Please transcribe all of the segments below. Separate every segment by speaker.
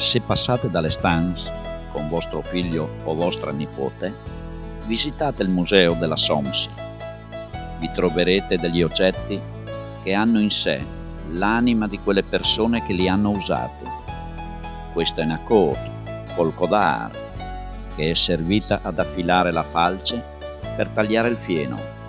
Speaker 1: Se passate dalle stanze con vostro figlio o vostra nipote, visitate il museo della SOMSI. Vi troverete degli oggetti che hanno in sé l'anima di quelle persone che li hanno usati. Questa è una cote col codar, che è servita ad affilare la falce per tagliare il fieno.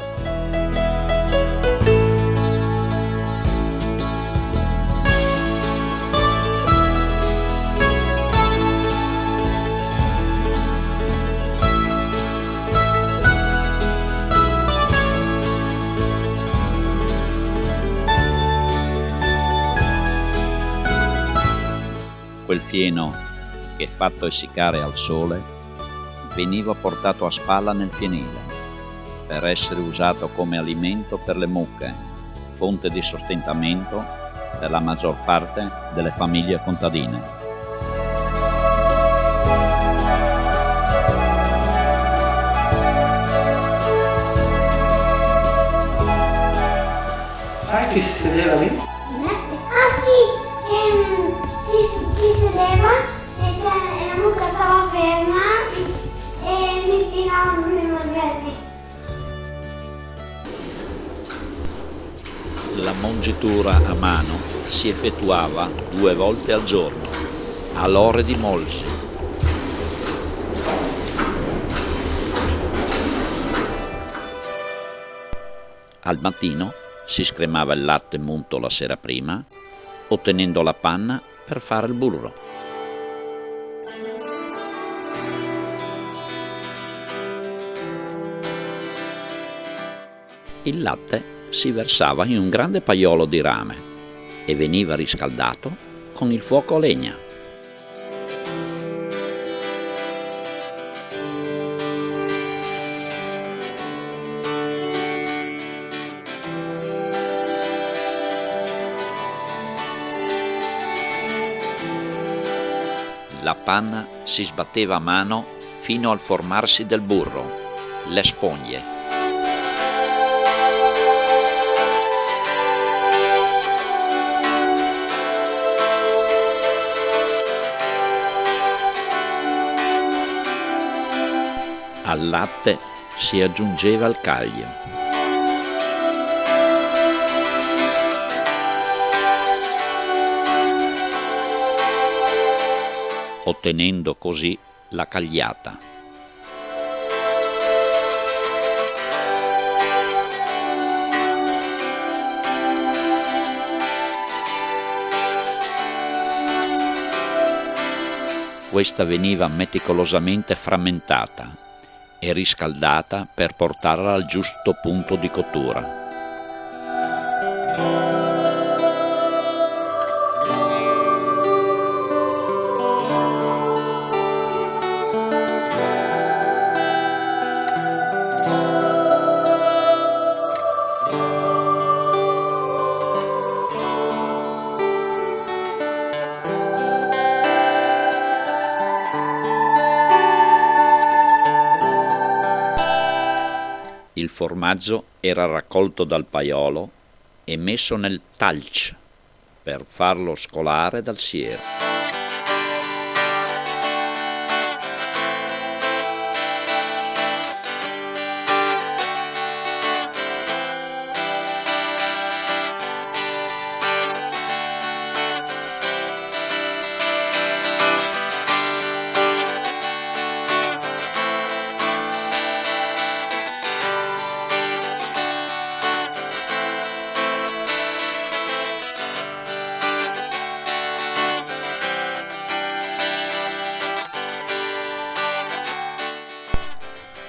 Speaker 1: Quel fieno, che fatto essiccare al sole, veniva portato a spalla nel fienile per essere usato come alimento per le mucche, fonte di sostentamento per la maggior parte delle famiglie contadine.
Speaker 2: Sai chi si sedeva lì?
Speaker 3: Ci sedeva e la mucca stava ferma e mi tiravano le margherite.
Speaker 1: La mungitura a mano si effettuava 2 volte al giorno, all'ore di Molsi. Al mattino si scremava il latte munto la sera prima, ottenendo la panna per fare il burro. Il latte si versava in un grande paiolo di rame e veniva riscaldato con il fuoco a legna. La panna si sbatteva a mano fino al formarsi del burro, le sponde. Al latte si aggiungeva il caglio. Ottenendo così la cagliata. Questa veniva meticolosamente frammentata e riscaldata per portarla al giusto punto di cottura. Il formaggio era raccolto dal paiolo e messo nel talc per farlo scolare dal siero.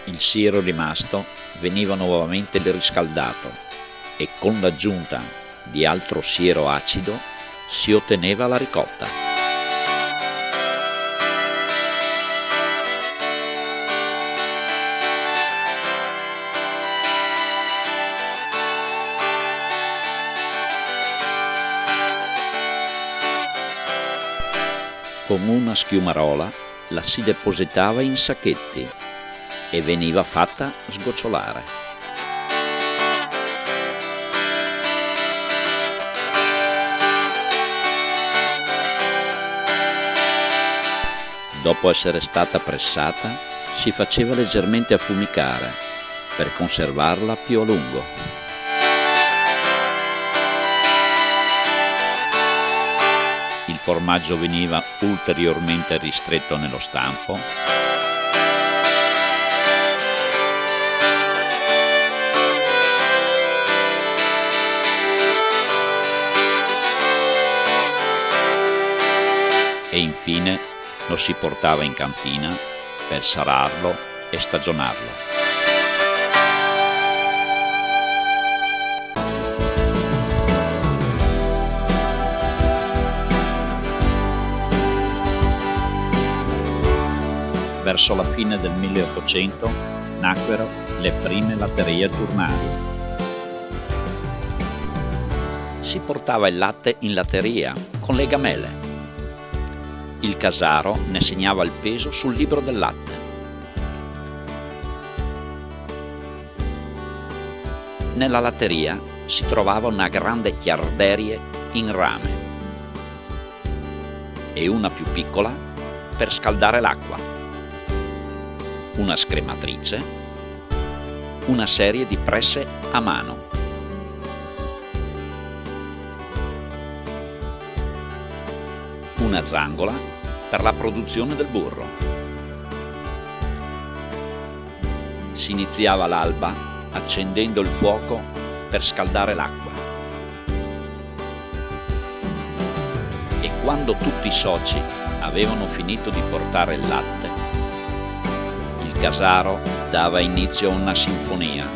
Speaker 1: Il siero rimasto veniva nuovamente riscaldato e con l'aggiunta di altro siero acido si otteneva la ricotta. Con una schiumarola la si depositava in sacchetti e veniva fatta sgocciolare. Dopo essere stata pressata, si faceva leggermente affumicare per conservarla più a lungo. Il formaggio veniva ulteriormente ristretto nello stanfo e infine lo si portava in cantina per sararlo e stagionarlo. Verso la fine del 1800 nacquero le prime latterie giornali. Si portava il latte in latteria con le gamelle. Il casaro ne segnava il peso sul libro del latte. Nella latteria si trovava una grande chiarderie in rame e una più piccola per scaldare l'acqua, una scrematrice, una serie di presse a mano. Una zangola per la produzione del burro. Si iniziava l'alba accendendo il fuoco per scaldare l'acqua. E quando tutti i soci avevano finito di portare il latte, il casaro dava inizio a una sinfonia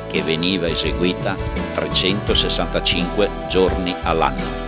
Speaker 1: che veniva eseguita 365 giorni all'anno.